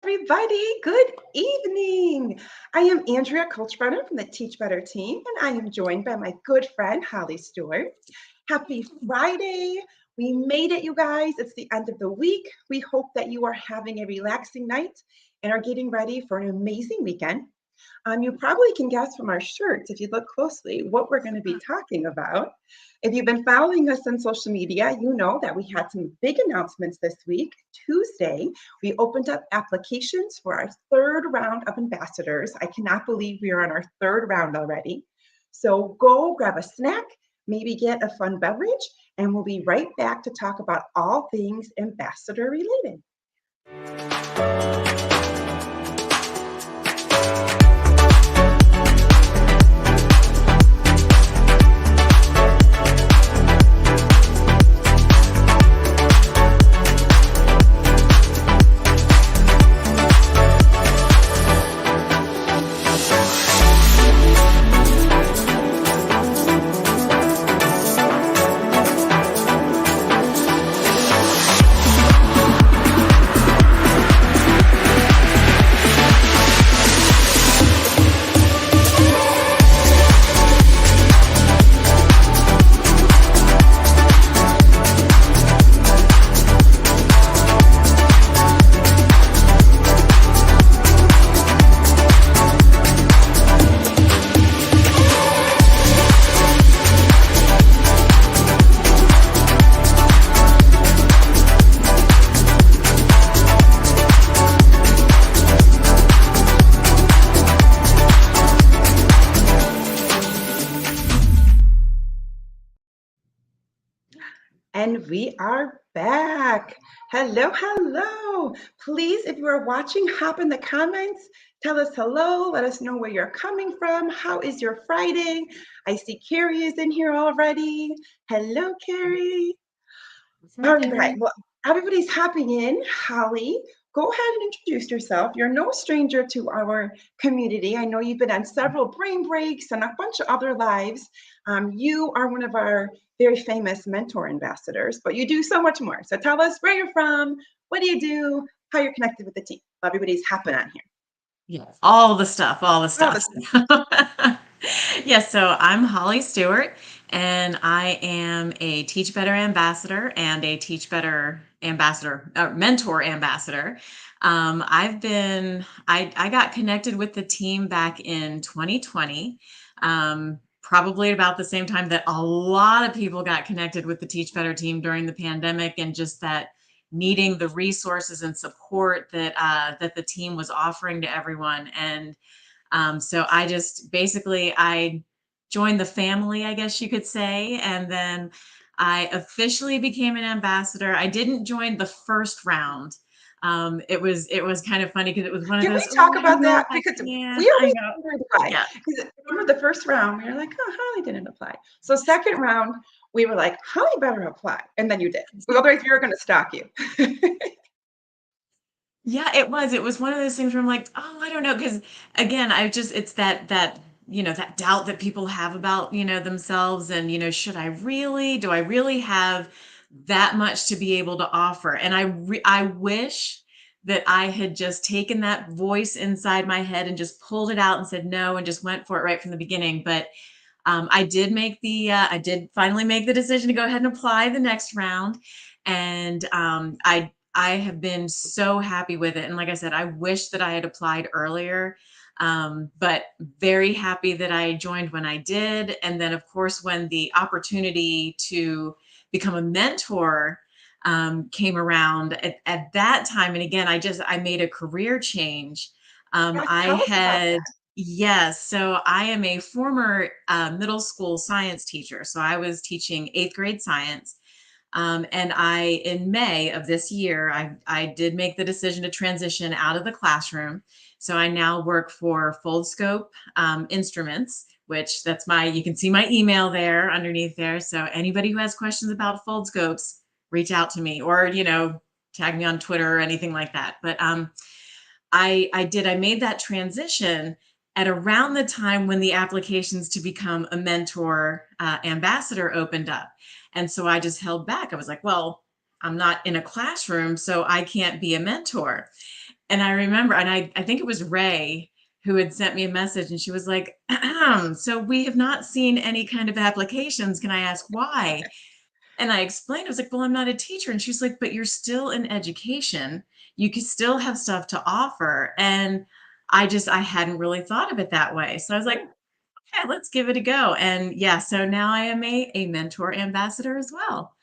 Everybody, good evening. I am Andrea Colchbrenner from the Teach Better team, and I am joined by my good friend, Holly Stuart. Happy Friday. We made it, you guys. It's the end of the week. We hope that you are having a relaxing night and are getting ready for an amazing weekend. You probably can guess from our shirts, if you look closely, what we're going to be talking about. If you've been following us on social media, you know that we had some big announcements this week. Tuesday, we opened up applications for our third round of ambassadors. I cannot believe we are on our third round already. So go grab a snack, maybe get a fun beverage, and we'll be right back to talk about all things ambassador related. And we are back. Hello. Please, if you are watching, hop in the comments. Tell us hello. Let us know where you're coming from. How is your Friday? I see Carrie is in here already. Hello, Carrie. All right. Well, everybody's hopping in. Holly, go ahead and introduce yourself. You're no stranger to our community. I know you've been on several brain breaks and a bunch of other lives. You are one of our very famous mentor ambassadors, but you do so much more. So tell us where you're from, what do you do, how you're connected with the team. Everybody's hopping on here. Yes, all the stuff. Yes, so I'm Holly Stewart, and I am a Teach Better ambassador and a Teach Better mentor ambassador. I got connected with the team back in 2020, probably about the same time that a lot of people got connected with the Teach Better team during the pandemic, and just that needing the resources and support that the team was offering to everyone. And so I joined the family, I guess you could say, and then I officially became an ambassador. I didn't join the first round. It was kind of funny because it was one of Can we those. talk Oh, I don't about know if that? I Because can. we I always know. wondered why. Yeah. Because remember the first round, we were like, oh, Holly didn't apply. So second round, we were like, Holly better apply. And then you did. Otherwise, we were going to stalk you. Yeah, it was. It was one of those things where I'm like, oh, I don't know, because again, it's that doubt that people have about themselves, and should I really? Do I really have that much to be able to offer? And I wish that I had just taken that voice inside my head and just pulled it out and said no and just went for it right from the beginning. But I did finally make the decision to go ahead and apply the next round, and I have been so happy with it. And like I said, I wish that I had applied earlier, but very happy that I joined when I did. And then, of course, when the opportunity to become a mentor came around at that time, and again, I made a career change. Yes, I tell us about had that. Yes. So I am a former middle school science teacher. So I was teaching eighth grade science. And in May of this year, I did make the decision to transition out of the classroom. So I now work for Foldscope Instruments, which you can see my email there underneath there. So anybody who has questions about Foldscopes, reach out to me, or, tag me on Twitter or anything like that. But I made that transition at around the time when the applications to become a mentor ambassador opened up. And so I just held back. I was like, well, I'm not in a classroom, so I can't be a mentor. And I remember, and I think it was Ray who had sent me a message, and she was like, so we have not seen any kind of applications. Can I ask why? And I explained, I was like, well, I'm not a teacher. And she's like, but you're still in education. You can still have stuff to offer. And I hadn't really thought of it that way. So I was like, okay, let's give it a go. And yeah, so now I am a mentor ambassador as well.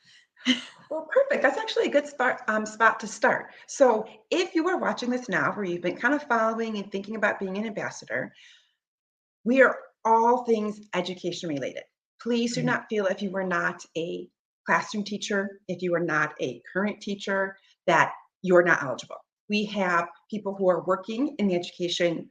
Well, perfect. That's actually a good spot to start. So, if you are watching this now, where you've been kind of following and thinking about being an ambassador, we are all things education related. Please do Mhm. not feel if you are not a classroom teacher, if you are not a current teacher, that you're not eligible. We have people who are working in the education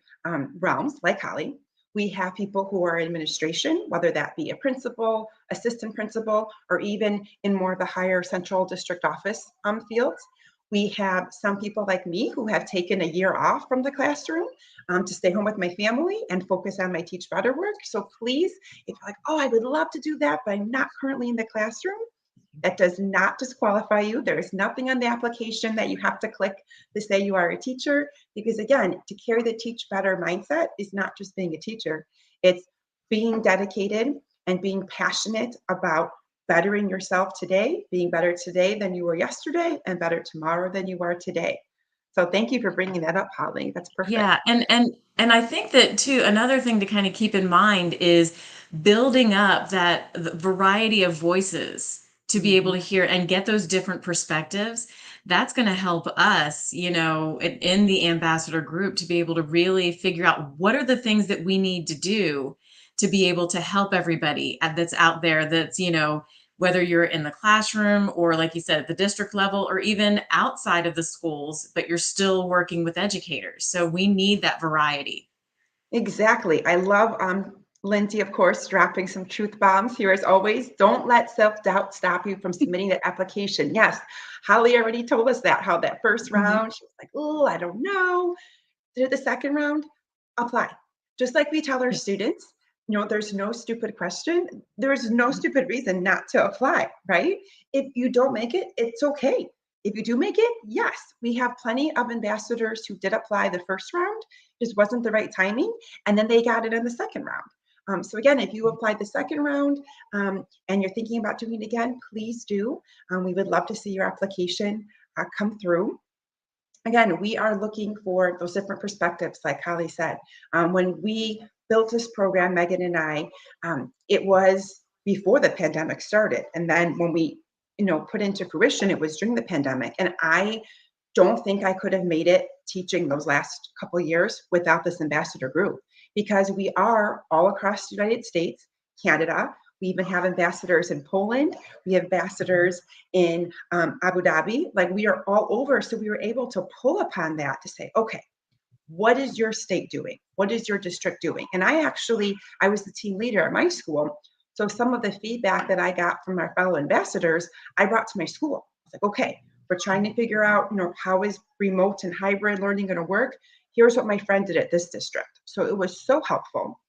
realms, like Holly. We have people who are in administration, whether that be a principal, assistant principal, or even in more of the higher central district office fields. We have some people like me who have taken a year off from the classroom to stay home with my family and focus on my Teach Better work. So please, if you're like, oh, I would love to do that, but I'm not currently in the classroom, that does not disqualify you. There is nothing on the application that you have to click to say you are a teacher. Because again, to carry the Teach Better mindset is not just being a teacher, it's being dedicated and being passionate about bettering yourself today, being better today than you were yesterday, and better tomorrow than you are today. So thank you for bringing that up, Holly. That's perfect. Yeah, and I think that too, another thing to kind of keep in mind is building up that variety of voices to be able to Mhm. hear and get those different perspectives. That's going to help us, in the ambassador group to be able to really figure out what are the things that we need to do to be able to help everybody that's out there that's, whether you're in the classroom or like you said at the district level or even outside of the schools, but you're still working with educators, so we need that variety. Exactly. I love Lindsay, of course, dropping some truth bombs here as always. Don't let self-doubt stop you from submitting that application. Yes, Holly already told us that, how that first Mhm. round, she was like, oh, I don't know. Did the second round, apply. Just like we tell our Yeah. students, there's no stupid question. There's no stupid reason not to apply, right? If you don't make it, it's okay. If you do make it, yes, we have plenty of ambassadors who did apply the first round, just wasn't the right timing, and then they got it in the second round. So again, if you applied the second round and you're thinking about doing it again, please do. We would love to see your application come through. Again, we are looking for those different perspectives, like Holly said. When we built this program, Megan and I, it was before the pandemic started. And then when we, put into fruition, it was during the pandemic. And I don't think I could have made it teaching those last couple of years without this ambassador group because we are all across the United States, Canada. We even have ambassadors in Poland. We have ambassadors in Abu Dhabi. Like we are all over. So we were able to pull upon that to say, okay, what is your state doing? What is your district doing? And I was the team leader at my school. So some of the feedback that I got from our fellow ambassadors, I brought to my school. I was like, okay, we're trying to figure out, how is remote and hybrid learning going to work? Here's what my friend did at this district. So it was so helpful.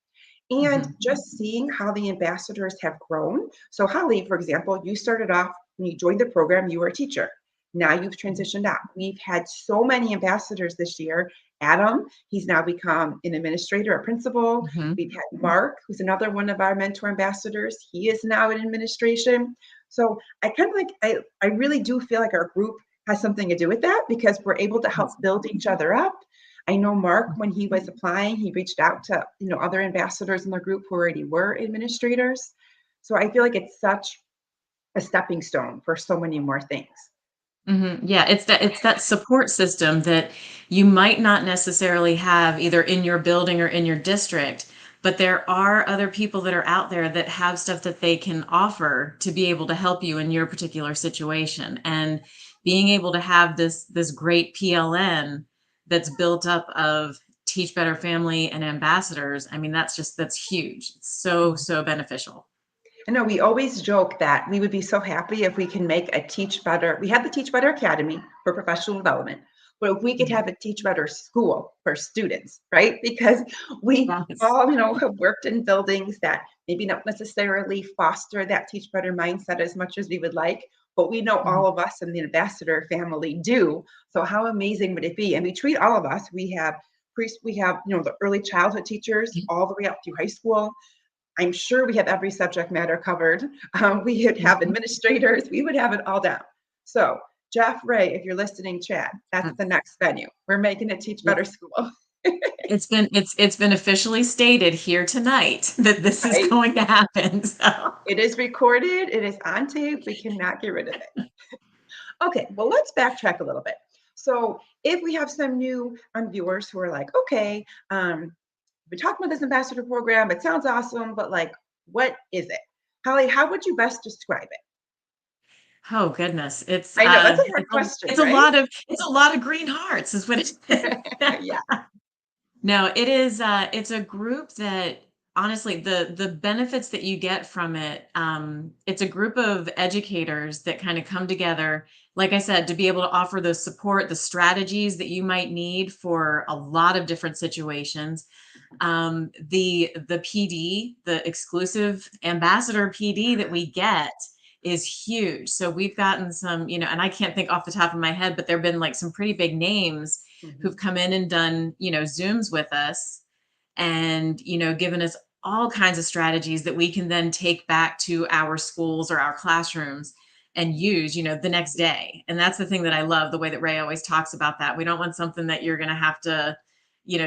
And Mhm. just seeing how the ambassadors have grown. So, Holly, for example, you started off when you joined the program, you were a teacher. Now you've transitioned out. We've had so many ambassadors this year. Adam, he's now become an administrator, a principal. Mhm. We've had Mark, who's another one of our mentor ambassadors. He is now in administration. So I kind of I really do feel like our group has something to do with that because we're able to help Yes. build each other up. I know Mark, when he was applying, he reached out to other ambassadors in the group who already were administrators. So I feel like it's such a stepping stone for so many more things. Mhm. Yeah, it's that support system that you might not necessarily have either in your building or in your district, but there are other people that are out there that have stuff that they can offer to be able to help you in your particular situation. And being able to have this great PLN that's built up of Teach Better Family and ambassadors, I mean, that's huge. It's so beneficial. I know we always joke that we would be so happy if we can make a Teach Better. We have the Teach Better Academy for professional development, but if we could Mhm. have a Teach Better school for students, right? Because we Yes. all, have worked in buildings that maybe not necessarily foster that Teach Better mindset as much as we would like. but we know Mhm. all of us in the ambassador family do. So how amazing would it be? And between all of us, we have, the early childhood teachers all the way up through high school. I'm sure we have every subject matter covered. We would have Mhm. administrators. We would have it all down. So Jeff Ray, if you're listening, Chad, that's the next venue. We're making it Teach Yeah. Better School, It's been officially stated here tonight that this is right? going to happen. So. It is recorded. It is on tape. We cannot get rid of it. Okay, well, let's backtrack a little bit. So if we have some new viewers who are like, okay, we talked about this ambassador program. It sounds awesome, but like, what is it? Holly, how would you best describe it? Oh goodness, it's I know that's uh, a hard it's a question, it's a right? lot of it's a lot of green hearts, is what it is. Yeah. No, it is, it's a group that honestly, the benefits that you get from it, it's a group of educators that kind of come together, like I said, to be able to offer the support, the strategies that you might need for a lot of different situations. The PD, the exclusive ambassador PD that we get is huge. So we've gotten some, and I can't think off the top of my head, but there've been like some pretty big names Mhm. who've come in and done, Zooms with us and, given us all kinds of strategies that we can then take back to our schools or our classrooms and use, the next day. And that's the thing that I love, the way that Ray always talks about that. We don't want something that you're going to have to,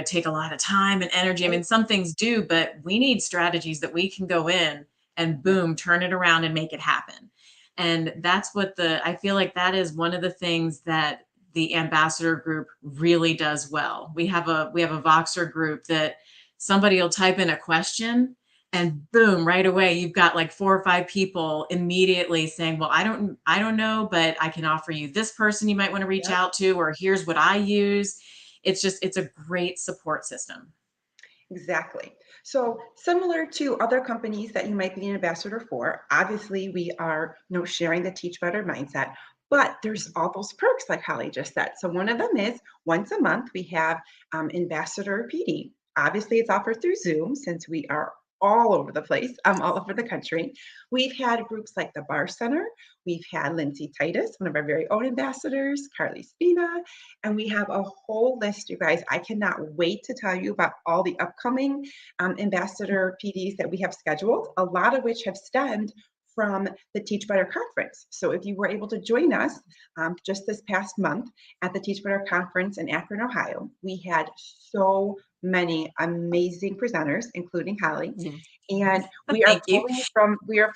take a lot of time and energy. I Right. mean, some things do, but we need strategies that we can go in and Yeah. boom, turn it around and make it happen. And that's what I feel like that is one of the things that the ambassador group really does well. We have a Voxer group that somebody will type in a question and boom, right away you've got like 4 or 5 people immediately saying, well, I don't know, but I can offer you this person you might want to reach Yep. out to, or here's what I use. It's a great support system. Exactly. So similar to other companies that you might be an ambassador for, obviously we are, sharing the Teach Better mindset, but there's all those perks like Holly just said. So one of them is once a month we have Ambassador PD. Obviously it's offered through Zoom since we are all over the place, all over the country. We've had groups like the Bar Center. We've had Lindsay Titus, one of our very own ambassadors, Carly Spina, and we have a whole list, you guys. I cannot wait to tell you about all the upcoming ambassador PDs that we have scheduled, a lot of which have stemmed from the Teach Better conference. So if you were able to join us just this past month at the Teach Better conference in Akron, Ohio, we had so many amazing presenters, including Holly, Yes. and we are Thank you.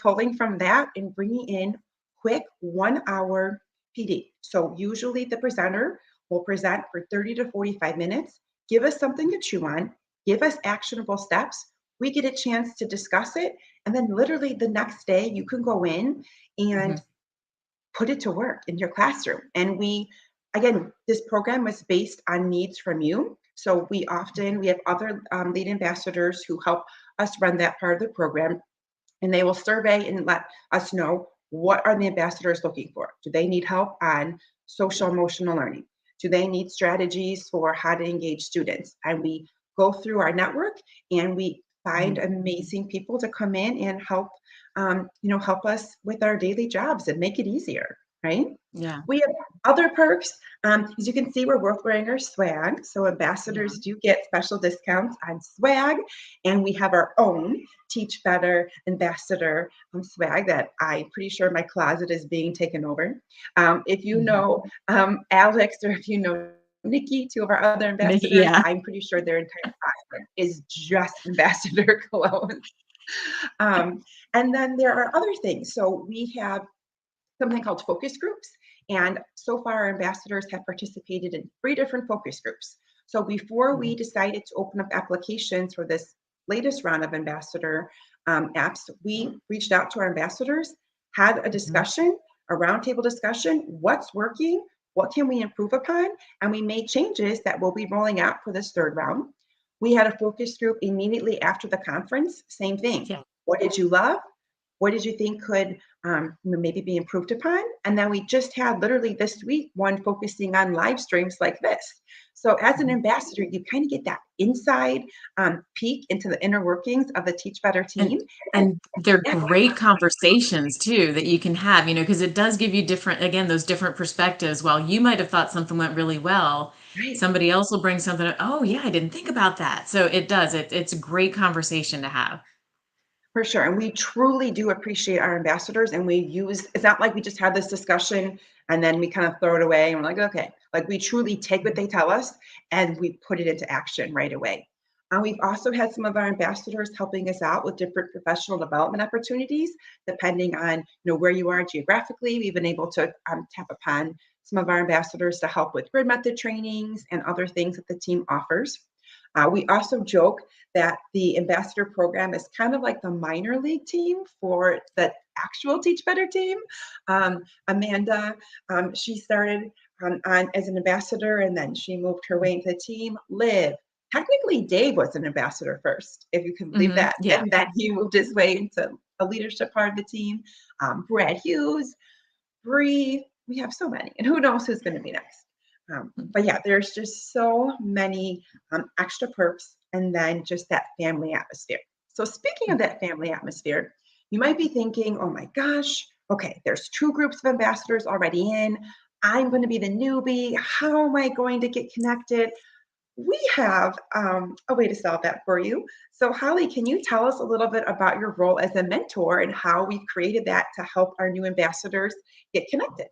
pulling from that and bringing in quick 1 hour PD. So usually the presenter will present for 30 to 45 minutes, give us something to chew on, give us actionable steps. We get a chance to discuss it. And then literally the next day, you can go in and Mhm. put it to work in your classroom. And again, this program was based on needs from you. So we have other lead ambassadors who help us run that part of the program, and they will survey and let us know what are the ambassadors looking for. Do they need help on social emotional learning? Do they need strategies for how to engage students? And we go through our network and we find Mhm. amazing people to come in and help us with our daily jobs and make it easier, right? Yeah. We have other perks. As you can see, we're both wearing our swag. So ambassadors Yeah. do get special discounts on swag. And we have our own Teach Better ambassador swag that I'm pretty sure my closet is being taken over. If you Mhm. know Alex, or if you know Nikki, two of our other ambassadors, Yeah. I'm pretty sure their entire closet is just ambassador clothes. Um, and then there are other things. So we have something called focus groups. And so far, our ambassadors have participated in 3 different focus groups. So before we Mhm. decided to open up applications for this latest round of ambassador apps, we reached out to our ambassadors, had a Mhm. discussion, a roundtable discussion, what's working, what can we improve upon, and we made changes that we'll be rolling out for this 3rd round. We had a focus group immediately after the conference, same thing. Yeah. What did you love? What did you think could maybe be improved upon? And then we just had literally this week one focusing on live streams like this. So as an Mhm. ambassador, you kind of get that inside peek into the inner workings of the Teach Better And team. And and they're yeah, great conversations too that you can have, because it does give you different, again, those different perspectives. While you might have thought something went really well, right. somebody else will bring something up, "Oh, yeah, I didn't think about that." So it does. It's a great conversation to have. For sure. And we truly do appreciate our ambassadors. And we use, it's not like we just have this discussion and then we kind of throw it away and we're like, okay, like we truly take what they tell us and we put it into action right away. We've also had some of our ambassadors helping us out with different professional development opportunities, depending on where you are geographically. We've been able to tap upon some of our ambassadors to help with grid method trainings and other things that the team offers. We also joke that the ambassador program is kind of like the minor league team for the actual Teach Better team. Amanda, she started on as an ambassador and then she moved her way into the team. Liv, technically Dave was an ambassador first, if you can believe that. Yeah. And then he moved his way into a leadership part of the team. Brad Hughes, Bree, we have so many, and who knows who's going to be next. But yeah, there's just so many extra perks, and then just that family atmosphere. So speaking of that family atmosphere, you might be thinking, oh my gosh, okay, there's two groups of ambassadors already in. I'm going to be the newbie. How am I going to get connected? We have a way to solve that for you. So Holly, can you tell us a little bit about your role as a mentor and how we've created that to help our new ambassadors get connected?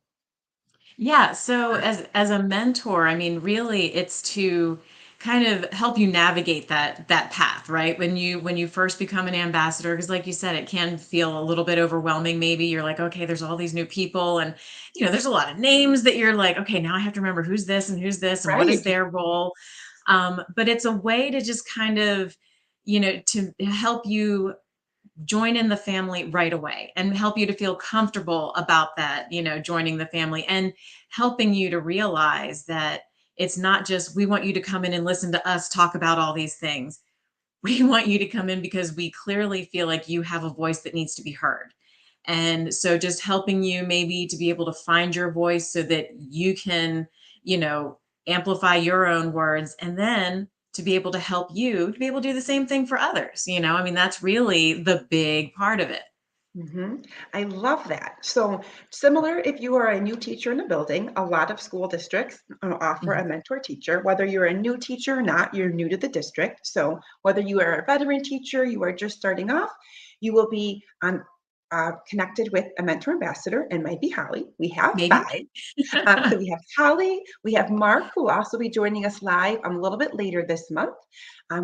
Yeah, so as a mentor, I mean, really it's to kind of help you navigate that path, right? When you first become an ambassador, because like you said, it can feel a little bit overwhelming. Maybe you're like, okay, there's all these new people, and there's a lot of names that you're like, okay, now I have to remember who's this and who's this and what is Right. their role. But it's a way to just kind of, to help you join in the family right away and help you to feel comfortable about that, joining the family, and helping you to realize that it's not just we want you to come in and listen to us talk about all these things. We want you to come in because we clearly feel like you have a voice that needs to be heard. And so just helping you maybe to be able to find your voice so that you can, you know, amplify your own words, and then to be able to help you to be able to do the same thing for others. I mean, that's really the big part of it. I love that. So, similar if you are a new teacher in the building, a lot of school districts offer Mhm. a mentor teacher. Whether you're a new teacher or not, you're new to the district. So, whether you are a veteran teacher, you are just starting off, you will be connected with a mentor ambassador, and might be Holly. We have Maybe. five. So, we have Holly, we have Mark, who will also be joining us live a little bit later this month.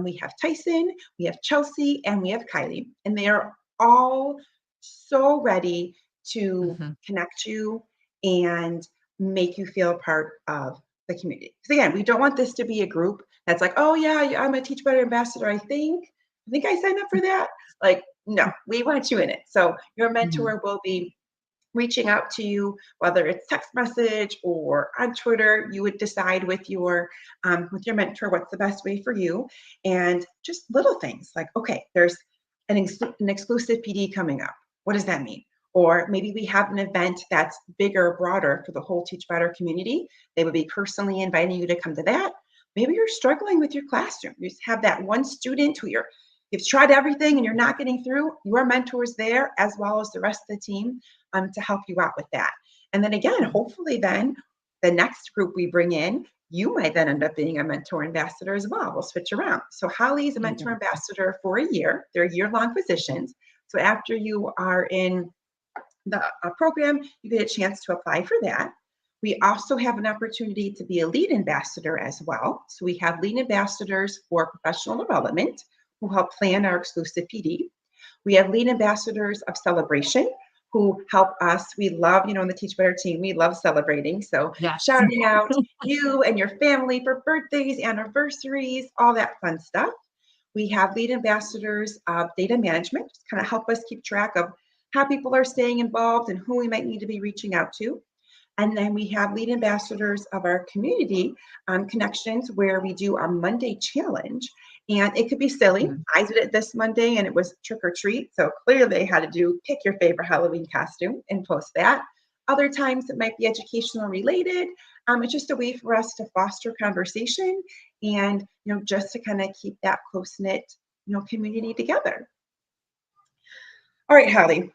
We have Tyson, we have Chelsea, and we have Kylie. And they are all so ready to Mhm. connect you and make you feel part of the community. Because again, we don't want this to be a group that's like, oh yeah, I'm a Teach Better ambassador. I think I signed up for that. Like, no, we want you in it. So your Mhm. mentor will be reaching out to you, whether it's text message or on Twitter. You would decide with your mentor what's the best way for you, and just little things like, okay, there's an exclusive PD coming up. What does that mean? Or maybe we have an event that's bigger, broader for the whole Teach Better community. They would be personally inviting you to come to that. Maybe you're struggling with your classroom. You just have that one student who you've tried everything and you're not getting through. Your mentor's there as well as the rest of the team to help you out with that. And then again, Mhm. hopefully then the next group we bring in, you might then end up being a mentor ambassador as well. We'll switch around. So Holly is a Oh, mentor wonderful. ambassador for a year. They're year-long positions. So after you are in the program, you get a chance to apply for that. We also have an opportunity to be a lead ambassador as well. So we have lead ambassadors for professional development who help plan our exclusive PD. We have lead ambassadors of celebration who help us. We love, in the Teach Better team, we love celebrating. So Yes. shouting out you and your family for birthdays, anniversaries, all that fun stuff. We have lead ambassadors of data management, just kind of help us keep track of how people are staying involved and who we might need to be reaching out to. And then we have lead ambassadors of our community connections where we do our Monday challenge. And it could be silly. Mhm. I did it this Monday and it was trick or treat. So clearly they had to do pick your favorite Halloween costume and post that. Other times it might be educational related. It's just a way for us to foster conversation and just to kind of keep that close knit community together. All right, Holly,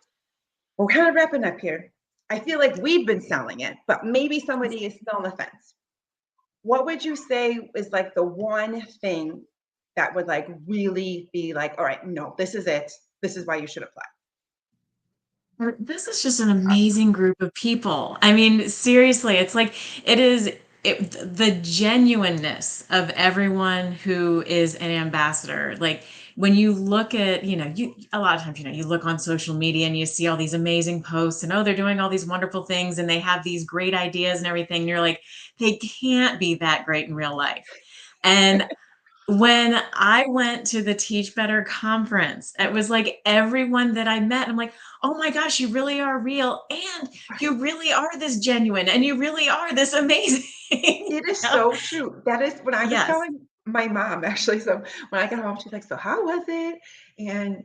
we're kind of wrapping up here. I feel like we've been selling it, but maybe somebody is still on the fence. What would you say is like the one thing that would like really be like, all right, no, this is it. This is why you should apply. This is just an amazing group of people. I mean, seriously, it's like it is the genuineness of everyone who is an ambassador. Like when you look at, you a lot of times, you look on social media and you see all these amazing posts and oh, they're doing all these wonderful things and they have these great ideas and everything. And you're like, they can't be that great in real life. And when I went to the Teach Better conference, it was like everyone that I met, I'm like, oh my gosh, you really are real. And Right. you really are this genuine and you really are this amazing. It is so true. That is what I was Yes. telling my mom actually. So when I got home, she's like, "So how was it?" And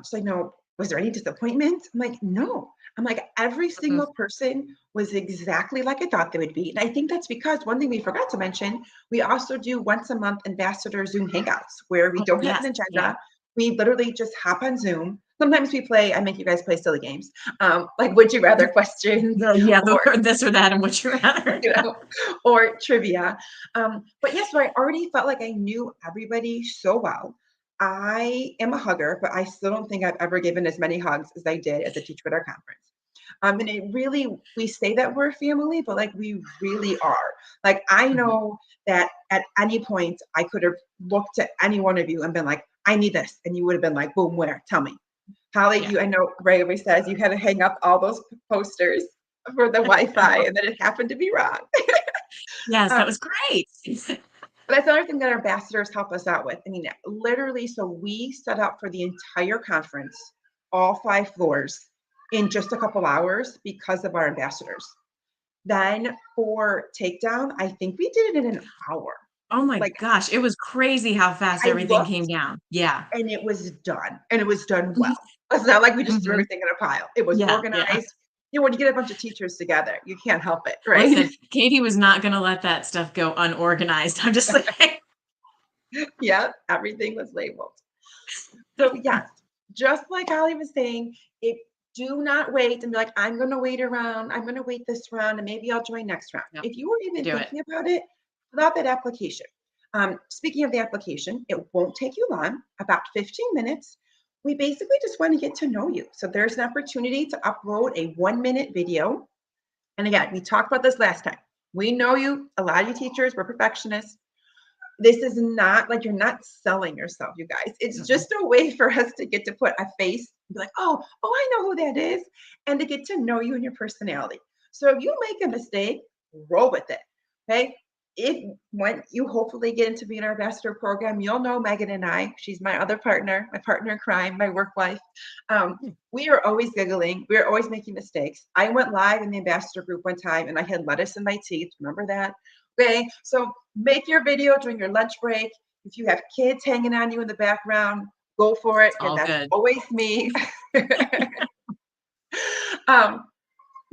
she's like, "No, was there any disappointment?" I'm like, "No." I'm like, every Mhm. single person was exactly like I thought they would be. And I think that's because one thing we forgot to mention, we also do once a month ambassador Zoom hangouts where we Oh, don't have yes. an Yeah. agenda. We literally just hop on Zoom. Sometimes we play, I make you guys play silly games, like would you rather questions Yeah. or This or that and what you rather. you know, or trivia. But yes, so I already felt like I knew everybody so well. I am a hugger, but I still don't think I've ever given as many hugs as I did at the Teach Better conference. And it really, we say that we're a family, but like we really are. Like I Mhm. know that at any point I could have looked at any one of you and been like, I need this. And you would have been like, boom, where? Tell me. Holly, Yeah. I know Ray always says you had to hang up all those posters for the Wi-Fi and then it happened to be wrong. Yes, that Um, was great. but that's another thing that our ambassadors help us out with. I mean, literally, so we set up for the entire conference, all 5 floors, in just a couple hours because of our ambassadors. Then for takedown, I think we did it in an hour. Oh my Like gosh. It was crazy how fast I everything came looked down. Yeah. and it was done, and it was done well. It's not like we just threw Mhm. everything in a pile. It was Yeah. Yeah. organized. When you get a bunch of teachers together, you can't help it, right? Listen, Katie was not going to let that stuff go unorganized. I'm just saying. Yeah, everything was labeled. So yes, just like Ali was saying, if do not wait and be like, I'm gonna wait around, I'm gonna wait this round, and maybe I'll join next round. No, If you were even do it. thinking about it, fill out that application. Speaking of the application, it won't take you long, about 15 minutes. We basically just want to get to know you. So there's an opportunity to upload a 1-minute video. And again, we talked about this last time. We know you, a lot of you teachers, we're perfectionists. This is not like you're not selling yourself, you guys. It's Mm-mm. just a way for us to get to put a face and be like, oh, I know who that is, and to get to know you and your personality. So if you make a mistake, roll with it. Okay. If when you hopefully get into being our ambassador program, you'll know Megan and I. She's my other partner, my partner in crime, my work wife. We are always giggling. We are always making mistakes. I went live in the ambassador group one time and I had lettuce in my teeth. Remember that? Okay. So make your video during your lunch break. If you have kids hanging on you in the background, go for it It's because all that's good. always me. um,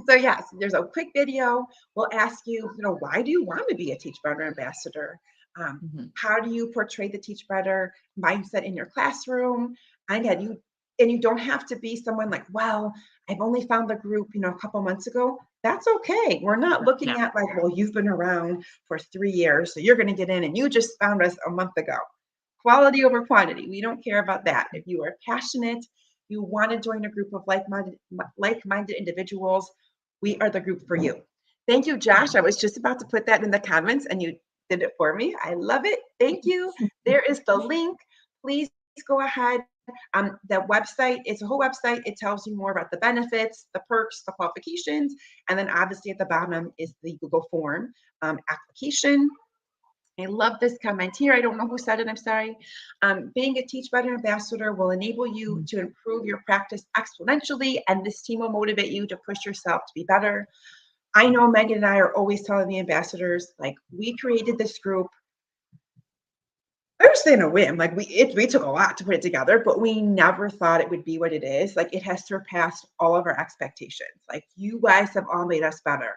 so yes, there's a quick video. We'll ask you, why do you want to be a Teach Better ambassador? Mhm. How do you portray the Teach Better mindset in your classroom? And you don't have to be someone like, well, I've only found the group, a couple months ago. That's okay. We're not Yeah. looking at like, well, you've been around for 3 years, so you're going to get in and you just found us a month ago. Quality over quantity. We don't care about that. If you are passionate, you want to join a group of like-minded individuals, we are the group for you. Thank you, Josh. I was just about to put that in the comments and you did it for me. I love it. Thank you. There is the link. Please go ahead. The website, it's a whole website. It tells you more about the benefits, the perks, the qualifications, and then obviously at the bottom is the Google form application. I love this comment here. I don't know who said it. I'm sorry. Being a Teach Better ambassador will enable you Mhm. to improve your practice exponentially, and this team will motivate you to push yourself to be better. I know Megan and I are always telling the ambassadors, like, we created this group. I was saying a whim, like we took a lot to put it together, but we never thought it would be what it is. Like it has surpassed all of our expectations. Like you guys have all made us better.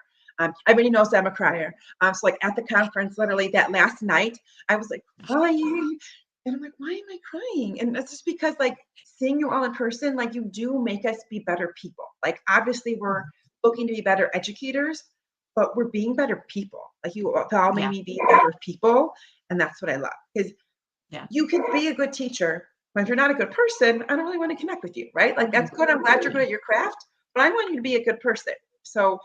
Everybody knows I'm a crier. So like at the conference, literally that last night, I was like crying, and I'm like, why am I crying? And that's just because like seeing you all in person, like you do make us be better people. Like obviously we're looking to be better educators, but we're being better people. Like you all made Yeah. me be better people, and that's what I love because Yeah. you can be a good teacher, but if you're not a good person, I don't really want to connect with you, right? Like that's good. I'm glad you're good at your craft, but I want you to be a good person. So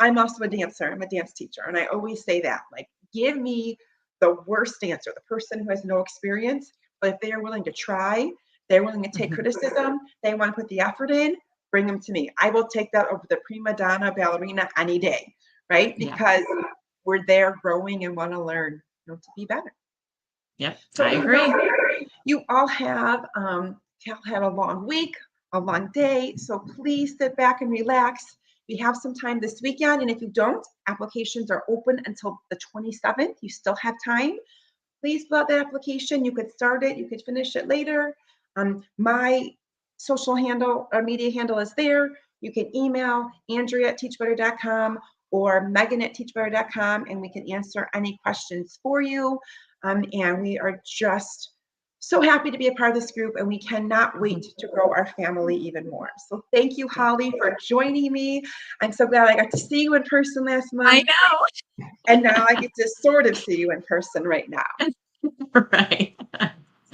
I'm also a dancer. I'm a dance teacher, and I always say that, like, give me the worst dancer, the person who has no experience, but if they are willing to try, they're willing to take Mhm. criticism, they want to put the effort in, bring them to me. I will take that over the prima donna ballerina any day, right? Yeah. Because we're there growing and want to learn, to be better. Yep. So I agree. you all have had a long week, a long day. So please sit back and relax. We have some time this weekend, and if you don't, applications are open until the 27th. You still have time. Please fill out that application. You could start it, you could finish it later. My social handle or media handle is there. You can email Andrea at teachbetter.com or Megan at teachbetter.com, and we can answer any questions for you. And we are just so happy to be a part of this group, and we cannot wait to grow our family even more. So thank you, Yeah. Holly, for joining me. I'm so glad I got to see you in person last I month, and now I get to sort of see you in person right now. know. Right.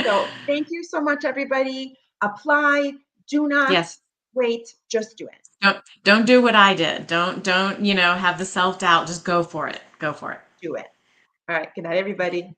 So thank you so much, everybody. Apply. Do not Yes. wait. Just do it. Don't do what I did. Don't, have the self-doubt. Just go for it. Go for it. Do it. All right. Good night, everybody.